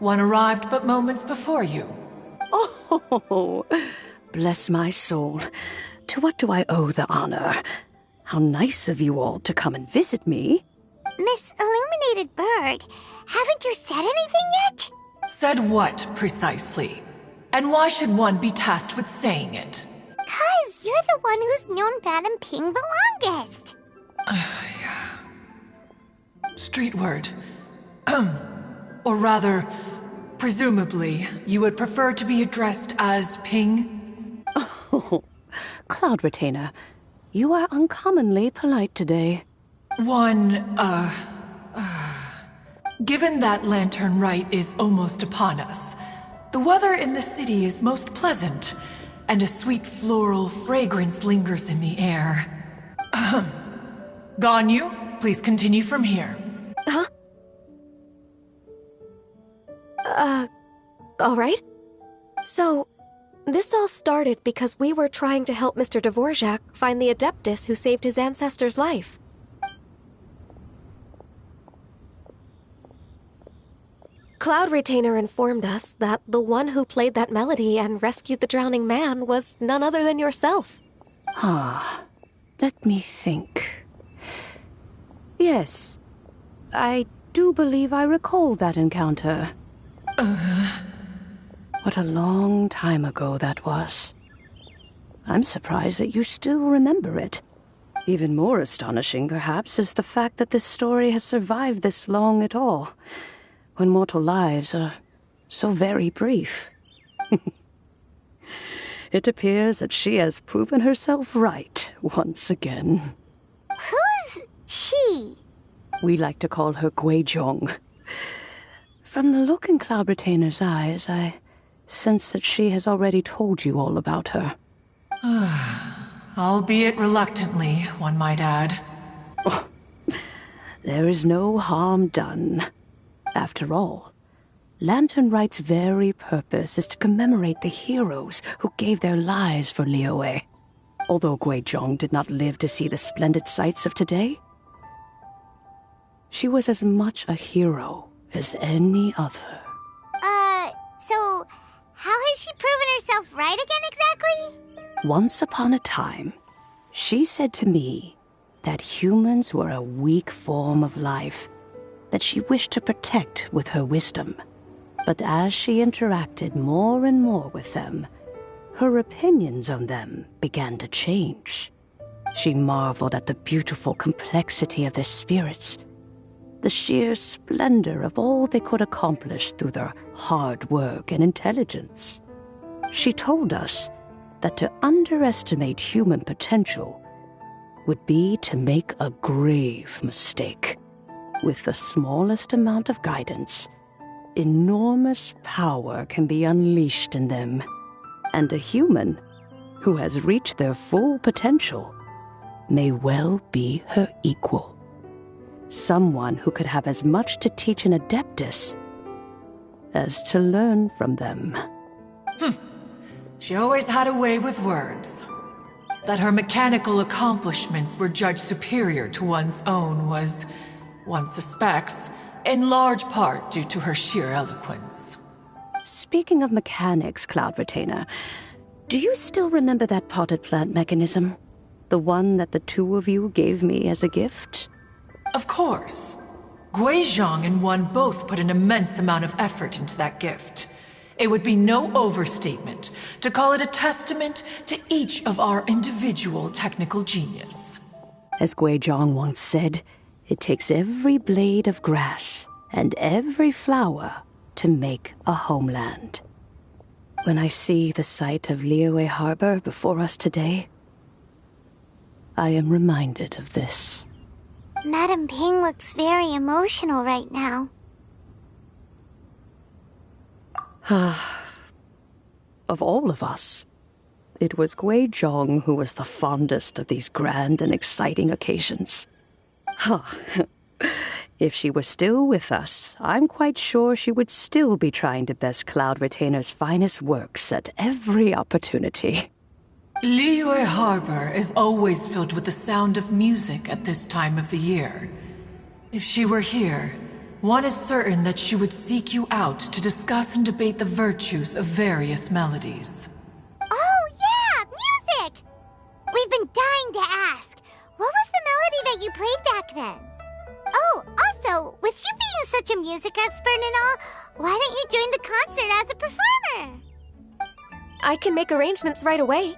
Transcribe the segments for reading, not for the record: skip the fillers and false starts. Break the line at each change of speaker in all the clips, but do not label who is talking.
One arrived but moments before you.
Oh, bless my soul. To what do I owe the honor? How nice of you all to come and visit me.
Miss Illuminated Bird, haven't you said anything yet?
Said what, precisely? And why should one be tasked with saying it?
'Cause you're the one who's known Madam Ping the longest.
Street word. Or rather, presumably, you would prefer to be addressed as Ping?
Oh, Cloud Retainer, you are uncommonly polite today.
Given that Lantern Rite is almost upon us, the weather in the city is most pleasant, and a sweet floral fragrance lingers in the air. Ganyu, please continue from here.
Huh? Alright. So, this all started because we were trying to help Mr. Dvorak find the Adeptus who saved his ancestor's life. Cloud Retainer informed us that the one who played that melody and rescued the drowning man was none other than yourself.
Let me think. Yes, I do believe I recall that encounter. What a long time ago that was. I'm surprised that you still remember it. Even more astonishing, perhaps, is the fact that this story has survived this long at all, when mortal lives are so very brief. It appears that she has proven herself right once again.
Who's she?
We like to call her Guizhong. From the look in Cloud Retainer's eyes, I sense that she has already told you all about her.
Albeit reluctantly, one might add.
Oh, there is no harm done. After all, Lantern Rite's very purpose is to commemorate the heroes who gave their lives for Liyue. Although Guizhong did not live to see the splendid sights of today, she was as much a hero as any other.
So how has she proven herself right again exactly?
Once upon a time, she said to me that humans were a weak form of life that she wished to protect with her wisdom. But as she interacted more and more with them, her opinions on them began to change. She marveled at the beautiful complexity of their spirits, the sheer splendor of all they could accomplish through their hard work and intelligence. She told us that to underestimate human potential would be to make a grave mistake. With the smallest amount of guidance, enormous power can be unleashed in them, and a human who has reached their full potential may well be her equal. Someone who could have as much to teach an Adeptus as to learn from them.
She always had a way with words. That her mechanical accomplishments were judged superior to one's own was, one suspects, in large part due to her sheer eloquence.
Speaking of mechanics, Cloud Retainer, do you still remember that potted plant mechanism? The one that the two of you gave me as a gift?
Of course. Guizhong and one both put an immense amount of effort into that gift. It would be no overstatement to call it a testament to each of our individual technical genius.
As Guizhong once said, it takes every blade of grass and every flower to make a homeland. When I see the sight of Liyue Harbor before us today, I am reminded of this.
Madam Ping looks very emotional right now.
Of all of us, it was Guizhong who was the fondest of these grand and exciting occasions. If she were still with us, I'm quite sure she would still be trying to best Cloud Retainer's finest works at every opportunity.
Liyue Harbor is always filled with the sound of music at this time of the year. If she were here, one is certain that she would seek you out to discuss and debate the virtues of various melodies.
Oh, yeah! Music! We've been dying to ask. What was the melody that you played back then? Oh, also, with you being such a music expert and all, why don't you join the concert as a performer?
I can make arrangements right away.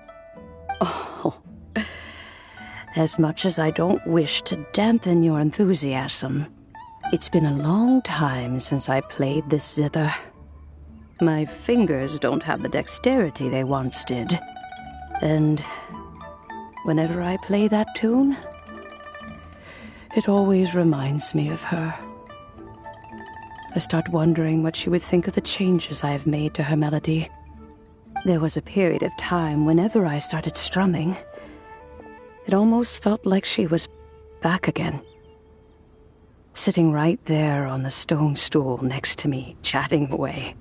Oh, as much as I don't wish to dampen your enthusiasm, it's been a long time since I played this zither. My fingers don't have the dexterity they once did. And whenever I play that tune, it always reminds me of her. I start wondering what she would think of the changes I have made to her melody. There was a period of time whenever I started strumming, it almost felt like she was back again. Sitting right there on the stone stool next to me, chatting away.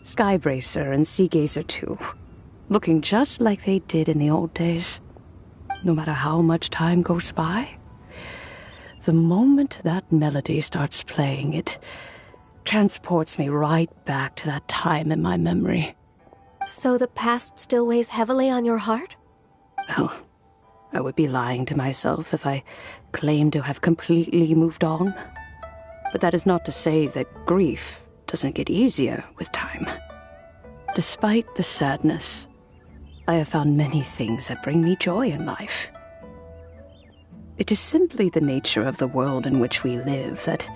Skybracer and Seagazer too, looking just like they did in the old days. No matter how much time goes by, the moment that melody starts playing, it transports me right back to that time in my memory.
So the past still weighs heavily on your heart?
Well, I would be lying to myself if I claimed to have completely moved on. But that is not to say that grief doesn't get easier with time. Despite the sadness, I have found many things that bring me joy in life. It is simply the nature of the world in which we live that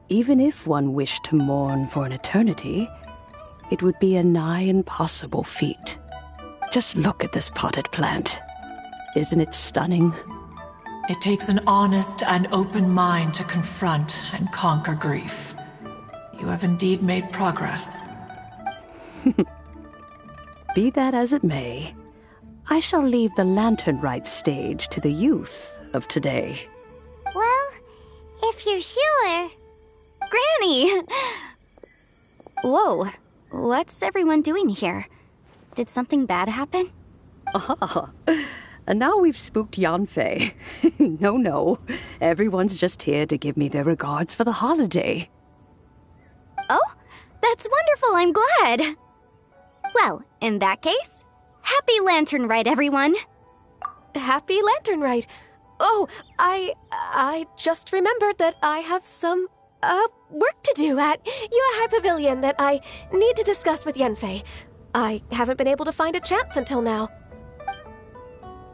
even if one wished to mourn for an eternity, it would be a nigh impossible feat. Just look at this potted plant. Isn't it stunning?
It takes an honest and open mind to confront and conquer grief. You have indeed made progress.
Be that as it may, I shall leave the lantern rite stage to the youth of today.
Well, if you're sure.
Granny! Whoa, what's everyone doing here? Did something bad happen?
Ah, and now we've spooked Yanfei. No, everyone's just here to give me their regards for the holiday.
Oh, that's wonderful, I'm glad! Well, in that case, happy Lantern Rite, everyone!
Happy Lantern Rite. Oh, I just remembered that I have some, work to do at Yuehai Pavilion that I need to discuss with Yanfei. I haven't been able to find a chance until now.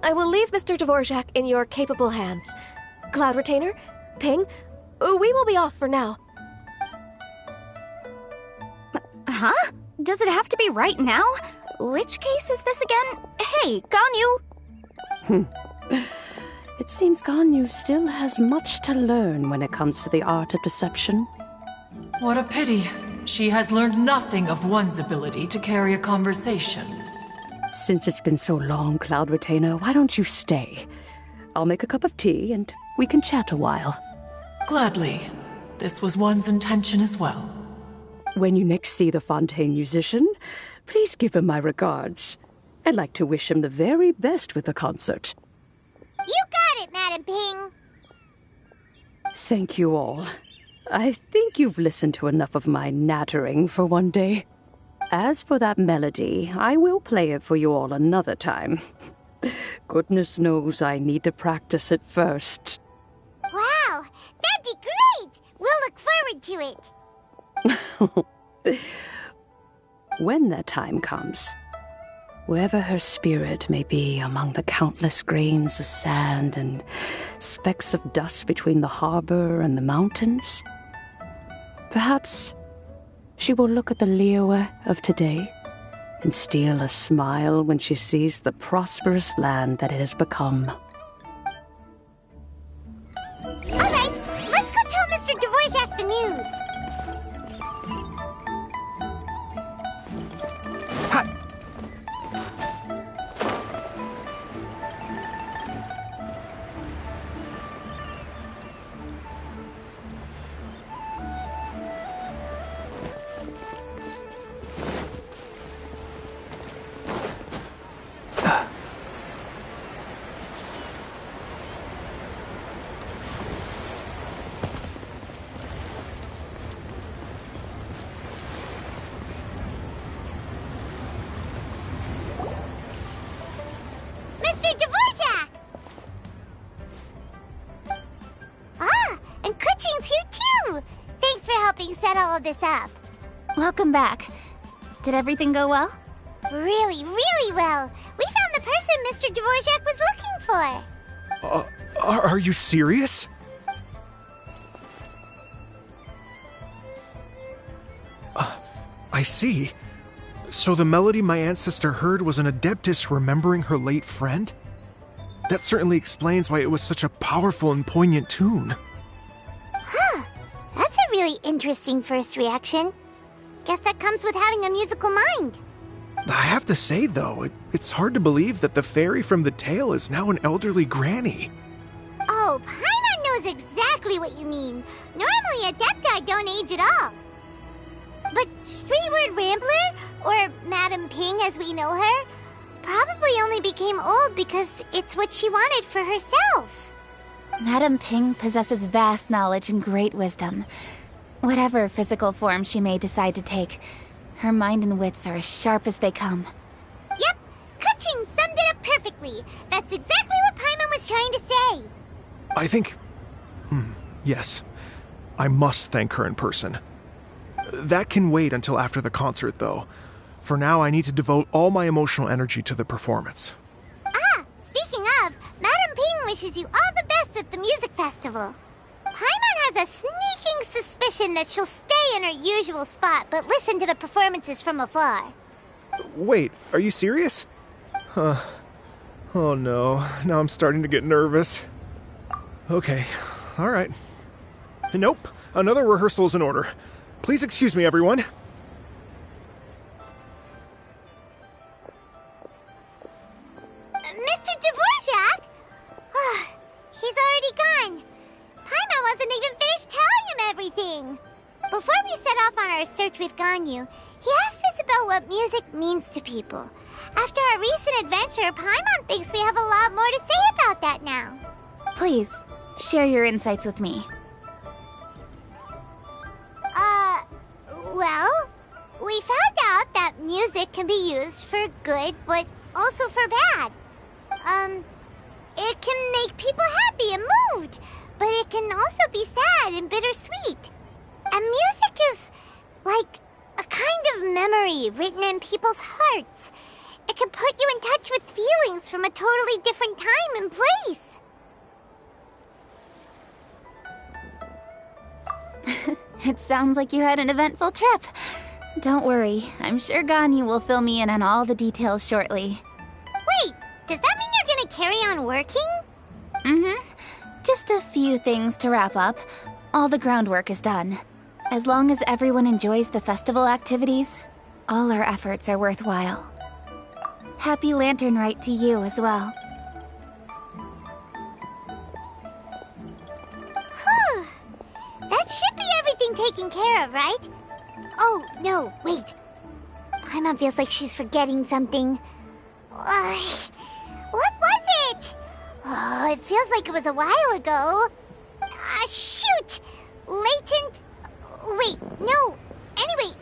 I will leave Mr. Dvorak in your capable hands. Cloud Retainer, Ping, we will be off for now.
Huh? Does it have to be right now? Which case is this again? Hey, Ganyu!
It seems Ganyu still has much to learn when it comes to the art of deception.
What a pity. She has learned nothing of one's ability to carry a conversation.
Since it's been so long, Cloud Retainer, why don't you stay? I'll make a cup of tea and we can chat a while.
Gladly. This was one's intention as well.
When you next see the Fontaine musician, please give him my regards. I'd like to wish him the very best with the concert.
You got it, Madam Ping.
Thank you all. I think you've listened to enough of my nattering for one day. As for that melody, I will play it for you all another time. Goodness knows I need to practice it first.
Wow, that'd be great! We'll look forward to it.
When that time comes, wherever her spirit may be among the countless grains of sand and specks of dust between the harbor and the mountains, perhaps she will look at the Liyue of today and steal a smile when she sees the prosperous land that it has become.
All right, let's go tell Mr. Dvorak the news. helping set all of this up.
Welcome back. Did everything go well?
Really, really well. We found the person Mr. Dvorak was looking for.
Are you serious? I see. So the melody my ancestor heard was an adeptus remembering her late friend? That certainly explains why it was such a powerful and poignant tune.
Huh. That's a really interesting first reaction. Guess that comes with having a musical mind.
I have to say, though, it's hard to believe that the fairy from the tale is now an elderly granny.
Oh, Paimon knows exactly what you mean. Normally, Adepti don't age at all. But Streetward Rambler, or Madame Ping as we know her, probably only became old because it's what she wanted for herself.
Madame Ping possesses vast knowledge and great wisdom. Whatever physical form she may decide to take, her mind and wits are as sharp as they come.
Yep, Kuching summed it up perfectly. That's exactly what Paimon was trying to say.
I think... yes. I must thank her in person. That can wait until after the concert, though. For now, I need to devote all my emotional energy to the performance.
Ah, speaking of, Madame Ping wishes you all the best at the music festival. Paimon has a sneaking suspicion that she'll stay in her usual spot, but listen to the performances from afar.
Wait, are you serious? Oh no, now I'm starting to get nervous. Okay, alright. Nope, another rehearsal is in order. Please excuse me, everyone.
Mr. Dvorak? He's already gone. Paimon wasn't even finished telling him everything. Before we set off on our search with Ganyu, he asked us about what music means to people. After our recent adventure, Paimon thinks we have a lot more to say about that now.
Please, share your insights with me.
Well, we found out that music can be used for good, but also for bad. It can make people happy and moved, but it can also be sad and bittersweet. And music is like a kind of memory written in people's hearts. It can put you in touch with feelings from a totally different time and place.
It sounds like you had an eventful trip. Don't worry, I'm sure Ganyu will fill me in on all the details shortly.
Wait, does that mean you're gonna carry on working?
Just a few things to wrap up. All the groundwork is done. As long as everyone enjoys the festival activities, all our efforts are worthwhile. Happy Lantern Rite to you as well.
That should be everything taken care of, right? Oh, no, wait. Paimon feels like she's forgetting something. What was it? Oh, it feels like it was a while ago. Shoot! Latent... Wait, no. Anyway,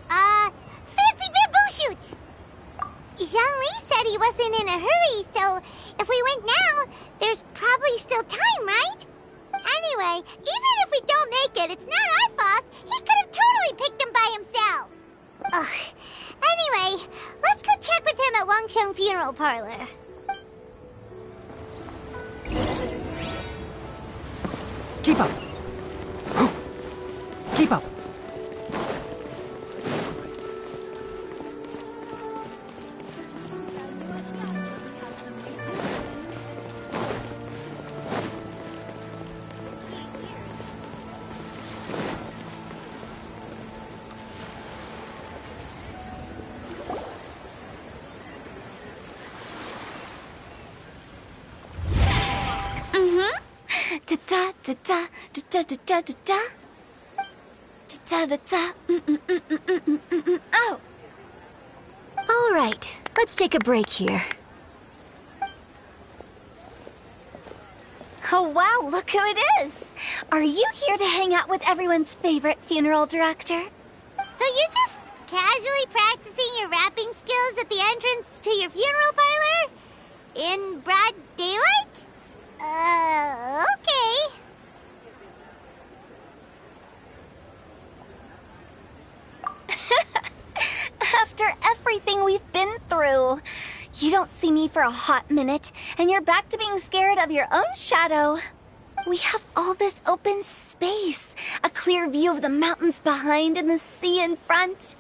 fancy bamboo shoots! Zhang-Li said he wasn't in a hurry, so if we went now, there's probably still time, right? Anyway, even if we don't make it, it's not our fault. He could have totally picked them by himself. Ugh. Anyway, let's go check with him at Wangsheng Funeral Parlor.
Keep up! Keep up!
Oh! All right, let's take a break here. Oh wow, look who it is! Are you here to hang out with everyone's favorite funeral director?
So you're just casually practicing your rapping skills at the entrance to your funeral parlor? In broad daylight? Okay.
You don't see me for a hot minute, and you're back to being scared of your own shadow. We have all this open space, a clear view of the mountains behind and the sea in front.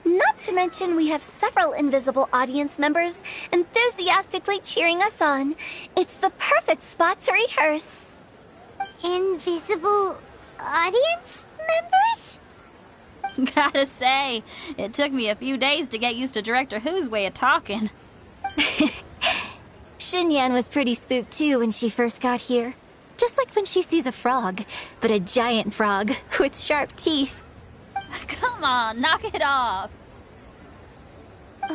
Not to mention we have several invisible audience members enthusiastically cheering us on. It's the perfect spot to rehearse.
Invisible audience members?
Gotta say, it took me a few days to get used to Director Who's way of talking.
Xinyan was pretty spooked too when she first got here. Just like when she sees a frog, but a giant frog with sharp teeth.
Come on, knock it off.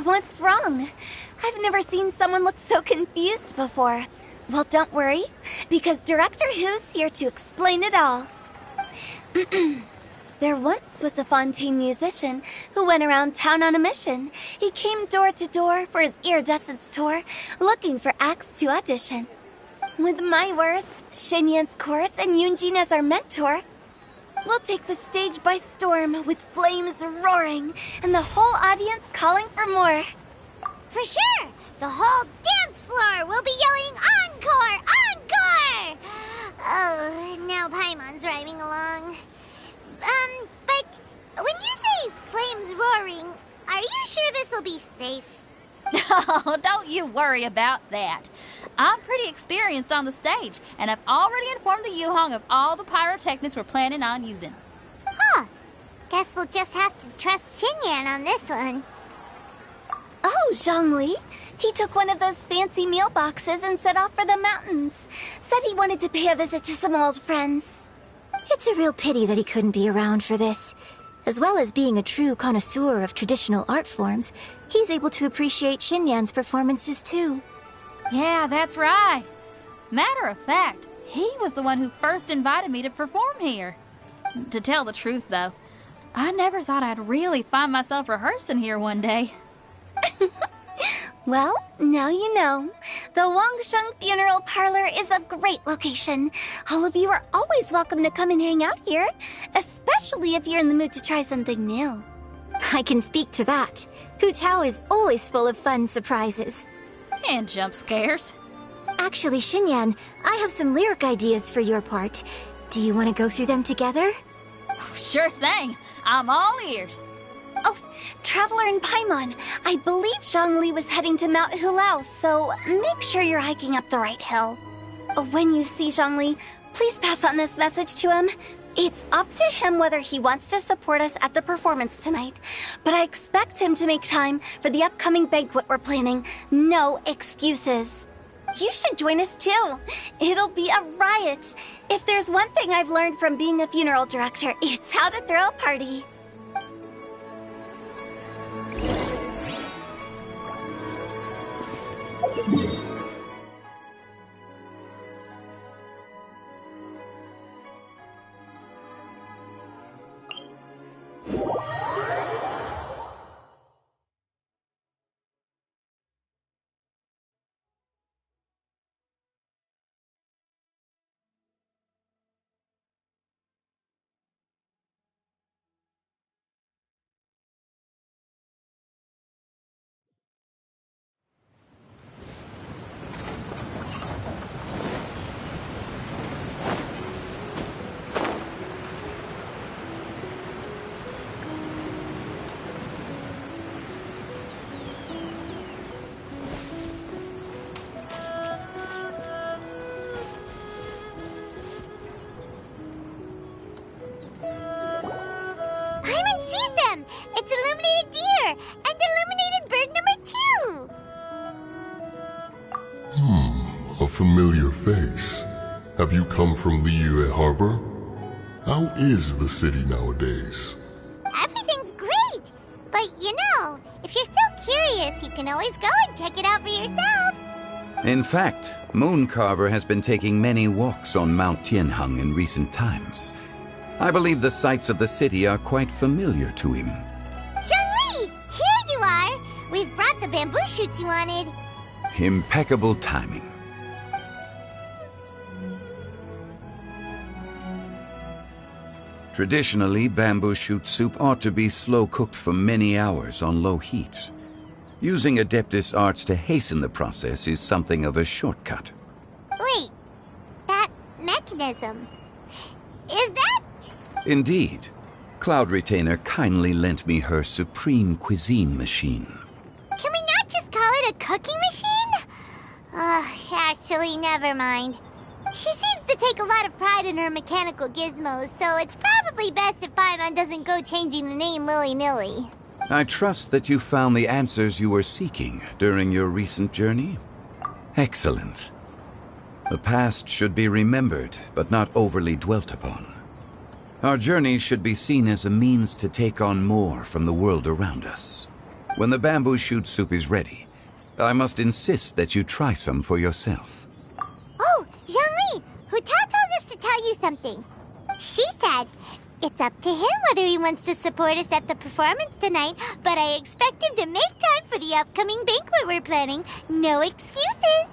What's wrong? I've never seen someone look so confused before. Well, don't worry, because Director Who's here to explain it all. There once was a Fontaine musician who went around town on a mission. He came door to door for his iridescence tour, looking for acts to audition. With my words, Xinyan's chords, and Yunjin as our mentor, we'll take the stage by storm with flames roaring and the whole audience calling for more.
For sure! The whole dance floor will be yelling encore! Encore! Oh, now Paimon's rhyming along. But when you say flames roaring, are you sure this'll be safe?
No, don't you worry about that. I'm pretty experienced on the stage, and I've already informed the Yuhong of all the pyrotechnics we're planning on using.
Huh. Guess we'll just have to trust Xinyan on this one.
Oh, Zhongli. He took one of those fancy meal boxes and set off for the mountains. Said he wanted to pay a visit to some old friends.
It's a real pity that he couldn't be around for this. As well as being a true connoisseur of traditional art forms, he's able to appreciate Xinyan's performances too.
Yeah, that's right. Matter of fact, he was the one who first invited me to perform here. To tell the truth, though, I never thought I'd really find myself rehearsing here one day.
Well, now you know. The Wangsheng Funeral Parlor is a great location. All of you are always welcome to come and hang out here, especially if you're in the mood to try something new.
I can speak to that. Hu Tao is always full of fun surprises.
And jump scares.
Actually, Xinyan, I have some lyric ideas for your part. Do you want to go through them together?
Oh, sure thing. I'm all ears.
Oh, Traveler and Paimon, I believe Zhongli was heading to Mount Hulao, so make sure you're hiking up the right hill. When you see Zhongli, please pass on this message to him. It's up to him whether he wants to support us at the performance tonight, but I expect him to make time for the upcoming banquet we're planning. No excuses. You should join us too. It'll be a riot. If there's one thing I've learned from being a funeral director, it's how to throw a party.
Paimon sees them! It's illuminated deer! And illuminated bird number 2!
A familiar face. Have you come from Liyue Harbor? How is the city nowadays?
Everything's great! But you know, if you're so curious, you can always go and check it out for yourself!
In fact, Mooncarver has been taking many walks on Mount Tianheng in recent times. I believe the sights of the city are quite familiar to him.
Zhongli! Here you are! We've brought the bamboo shoots you wanted.
Impeccable timing. Traditionally, bamboo shoot soup ought to be slow cooked for many hours on low heat. Using Adeptus arts to hasten the process is something of a shortcut.
Wait, that mechanism, is that?
Indeed. Cloud Retainer kindly lent me her supreme cuisine machine.
Can we not just call it a cooking machine? Actually, never mind. She seems to take a lot of pride in her mechanical gizmos, so it's probably best if Paimon doesn't go changing the name willy-nilly.
I trust that you found the answers you were seeking during your recent journey. Excellent. The past should be remembered, but not overly dwelt upon. Our journey should be seen as a means to take on more from the world around us. When the bamboo shoot soup is ready, I must insist that you try some for yourself.
Oh, Zhangli, Huta told us to tell you something. She said, it's up to him whether he wants to support us at the performance tonight, but I expect him to make time for the upcoming banquet we're planning. No excuses.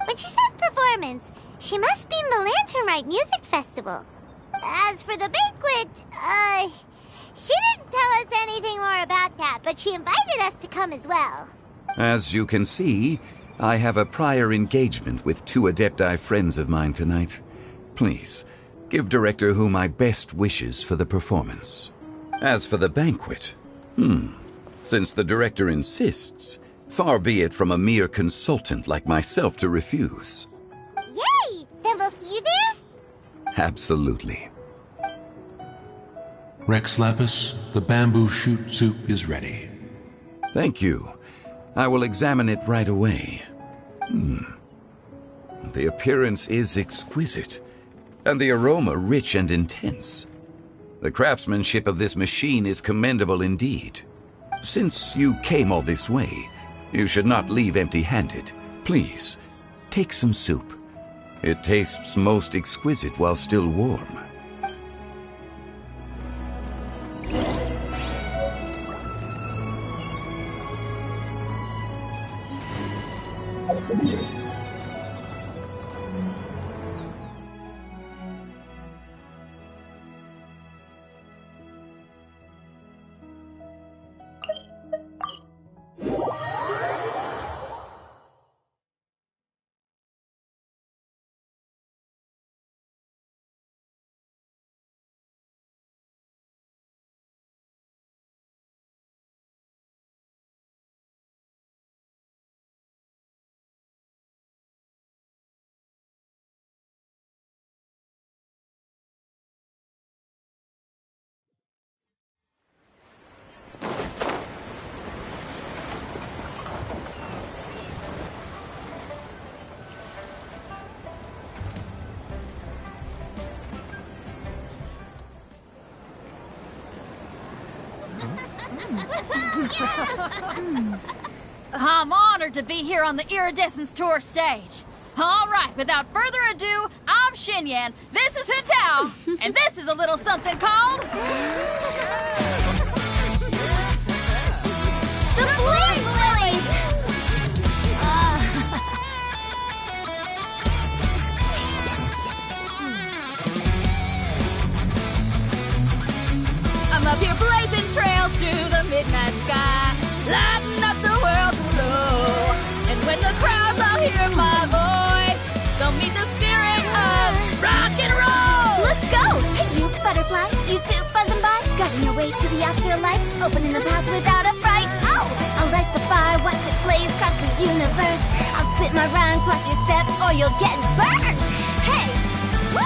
When she says performance, she must mean the Lantern Rite Music Festival. As for the banquet, she didn't tell us anything more about that, but she invited us to come as well.
As you can see, I have a prior engagement with 2 Adepti friends of mine tonight. Please, give Director Hu my best wishes for the performance. As for the banquet, since the Director insists, far be it from a mere consultant like myself to refuse.
Yay! Then we'll see you there?
Absolutely.
Rex Lapis, the bamboo shoot soup is ready.
Thank you. I will examine it right away. The appearance is exquisite, and the aroma rich and intense. The craftsmanship of this machine is commendable indeed. Since you came all this way, you should not leave empty-handed. Please, take some soup. It tastes most exquisite while still warm.
I'm honored to be here on the Iridescence Tour stage. All right, without further ado, I'm Xinyan, this is Hintao, and this is a little something called...
The Flame Lilies!
I'm up here blazing trails through the midnight sky, lighting up the world below. And when the crowds all hear my voice, they'll meet the spirit of rock and roll.
Let's go! Hey, you butterfly, you too buzzing by, guiding your way to the afterlife, opening the path without a fright. Oh, I'll light the fire, watch it blaze across the universe. I'll spit my rhymes, watch your step, or you'll get burned. Hey, woo!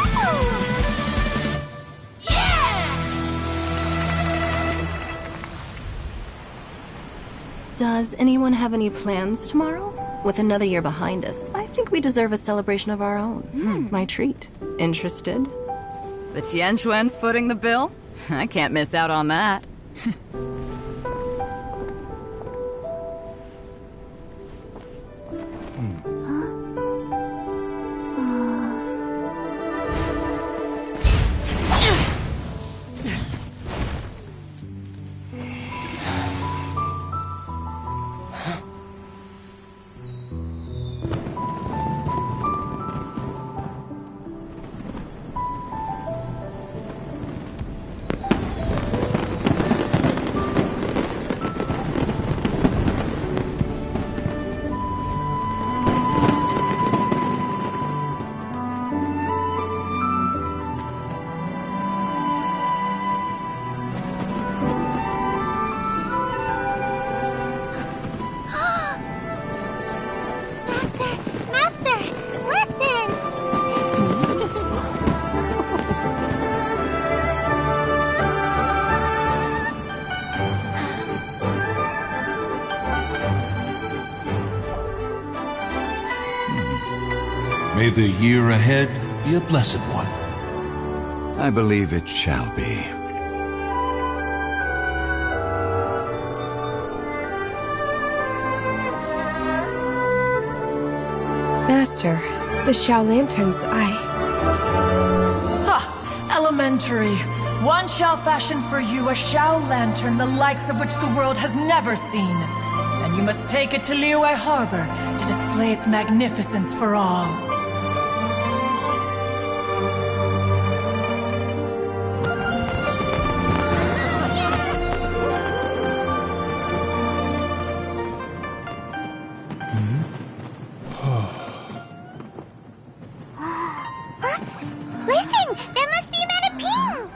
Does anyone have any plans tomorrow? With another year behind us, I think we deserve a celebration of our own. My treat. Interested?
The Tianquan footing the bill? I can't miss out on that.
May the year ahead be a blessed one.
I believe it shall be.
Master, the Xiao Lanterns,
Ha! Elementary. One shall fashion for you a Xiao Lantern the likes of which the world has never seen. And you must take it to Liyue Harbor to display its magnificence for all.
Listen! That must be Mana Ping!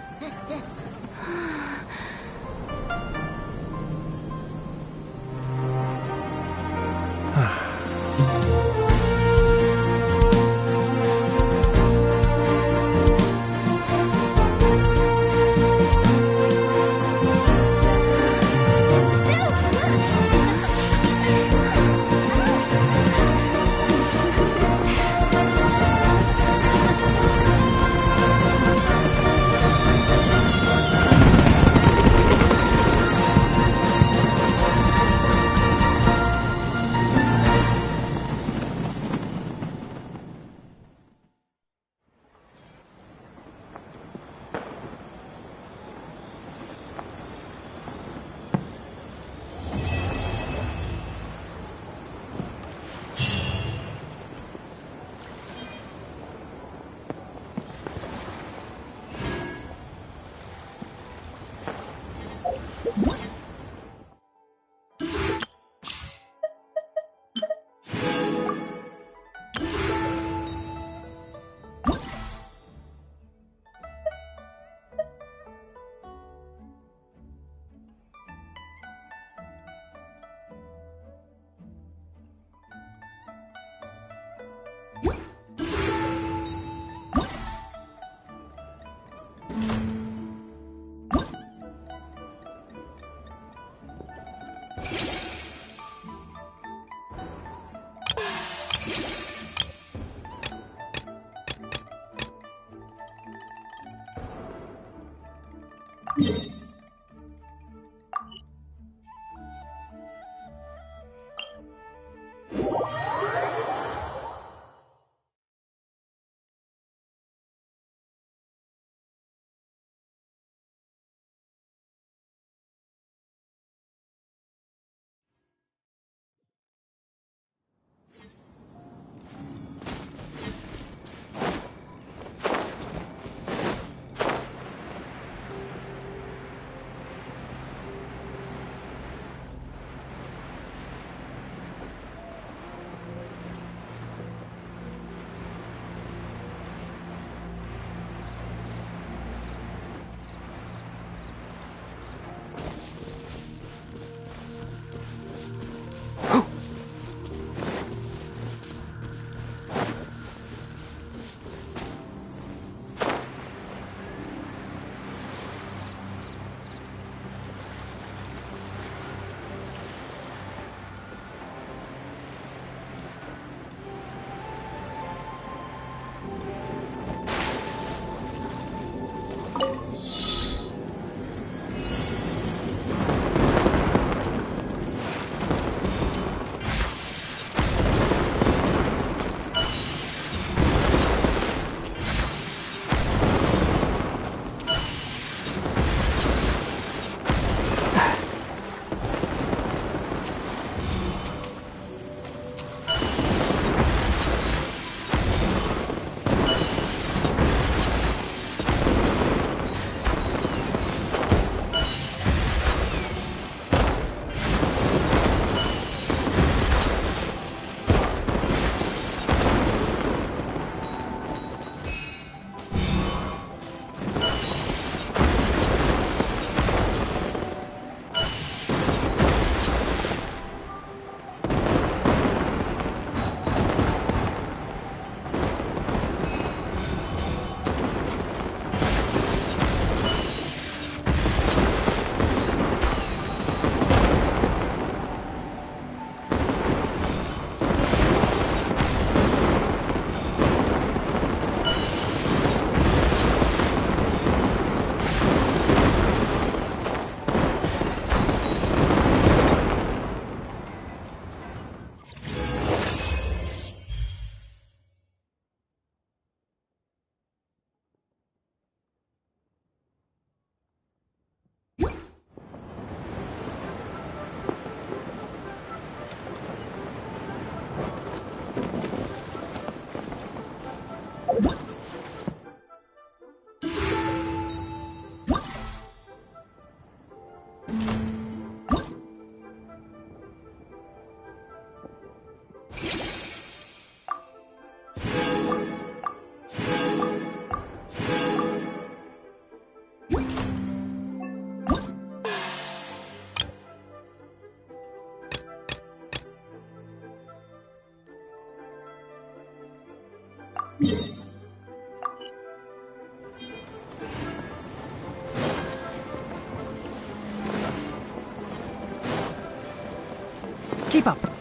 Keep up.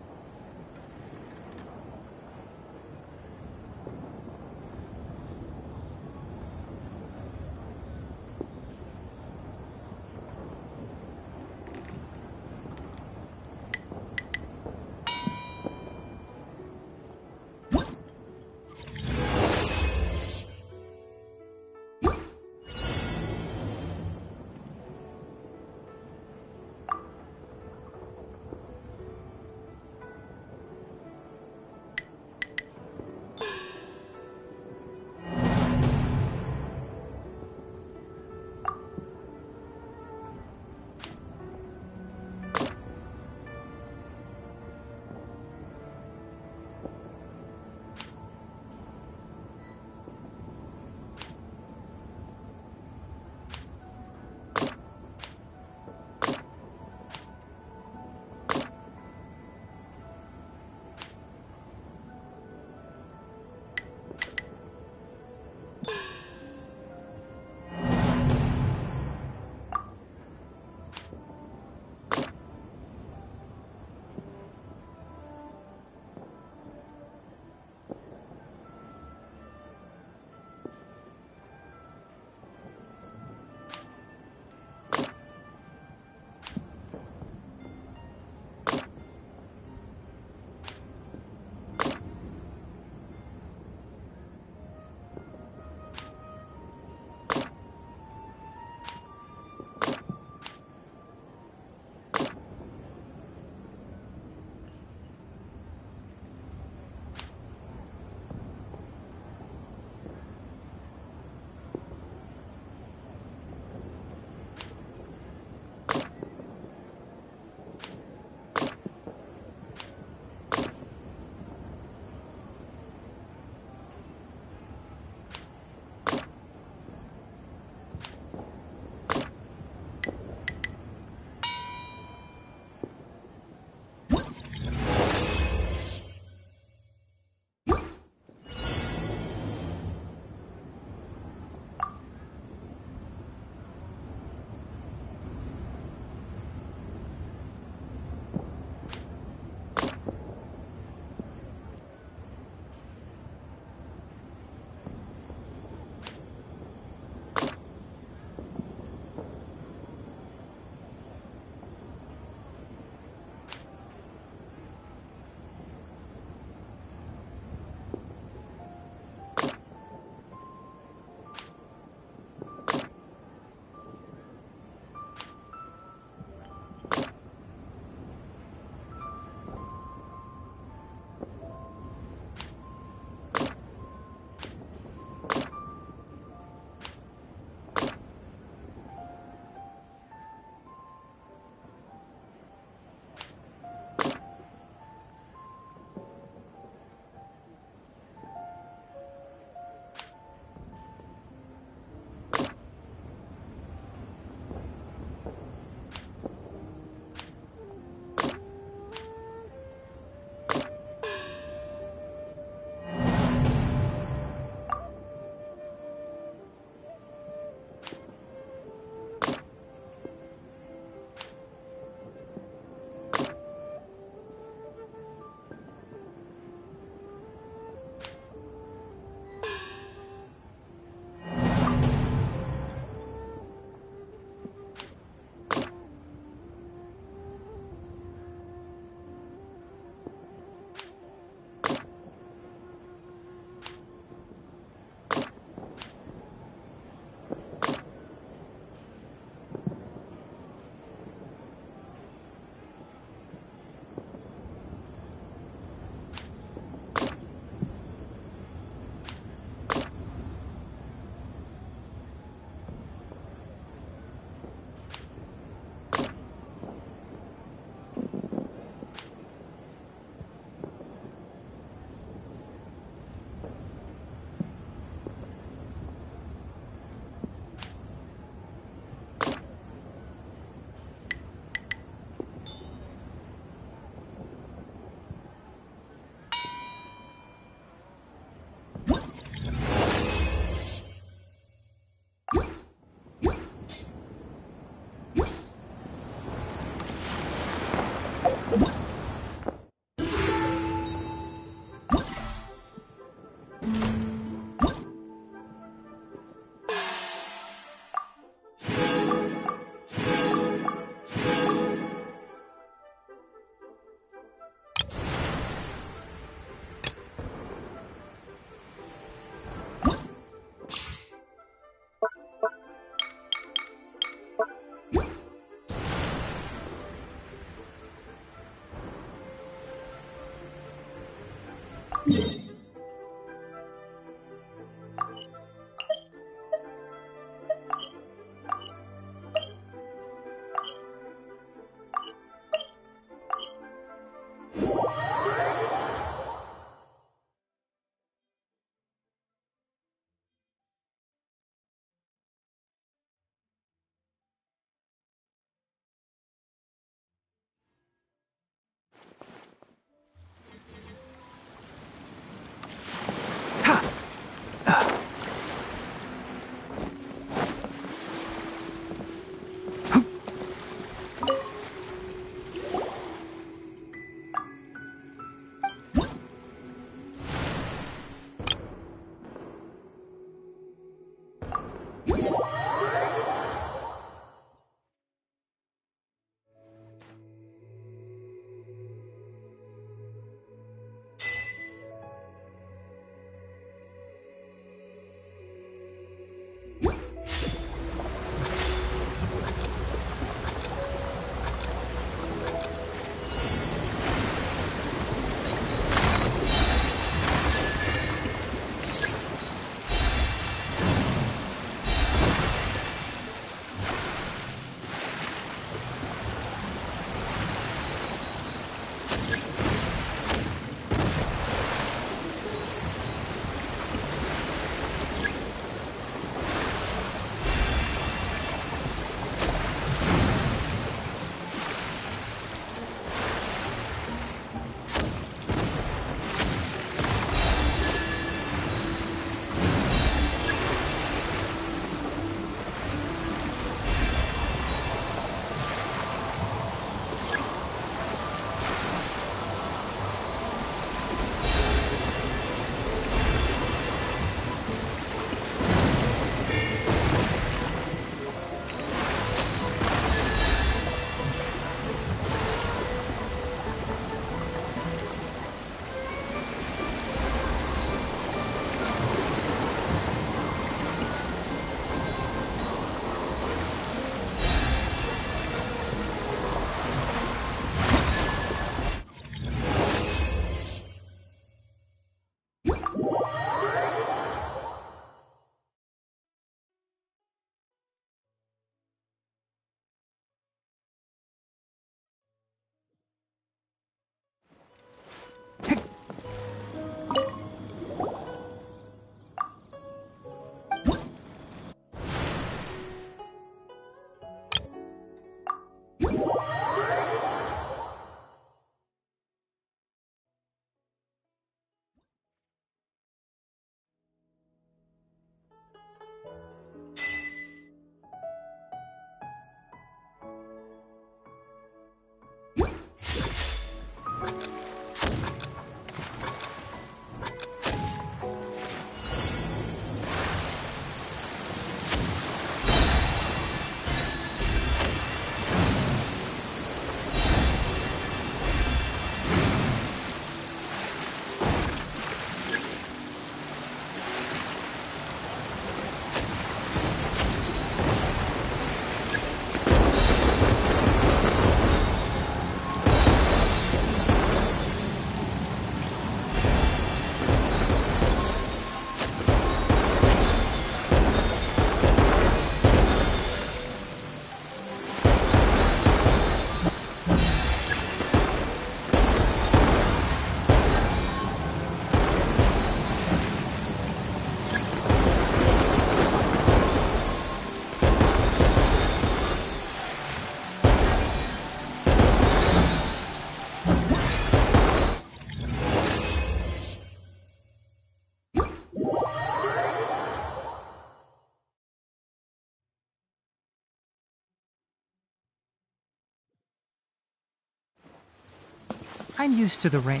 I'm used to the rain.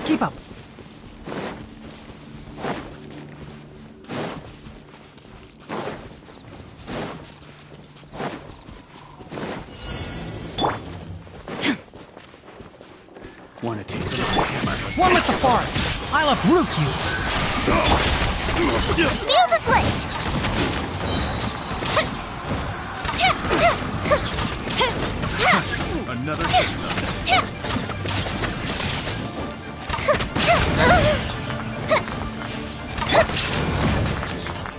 Keep up.
Want to taste my hammer?
One with the forest. I'll uproot you.
Fuse is lit!
Another kiss.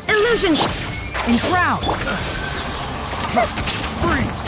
Illusion
Enshroud!
Freeze!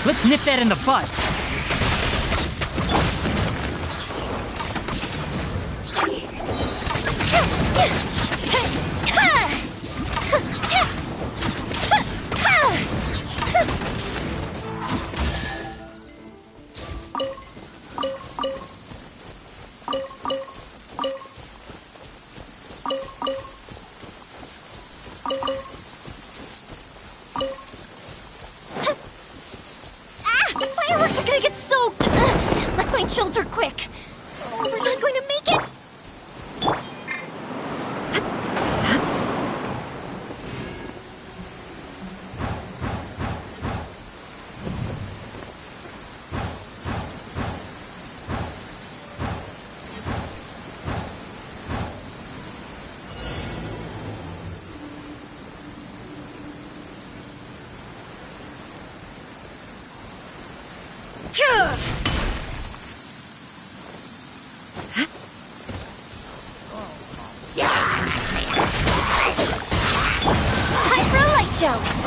Let's nip that in the bud.
Fireworks are gonna get soaked! Let's find shelter quick! Oh, we're not going to make it! Time for a light show!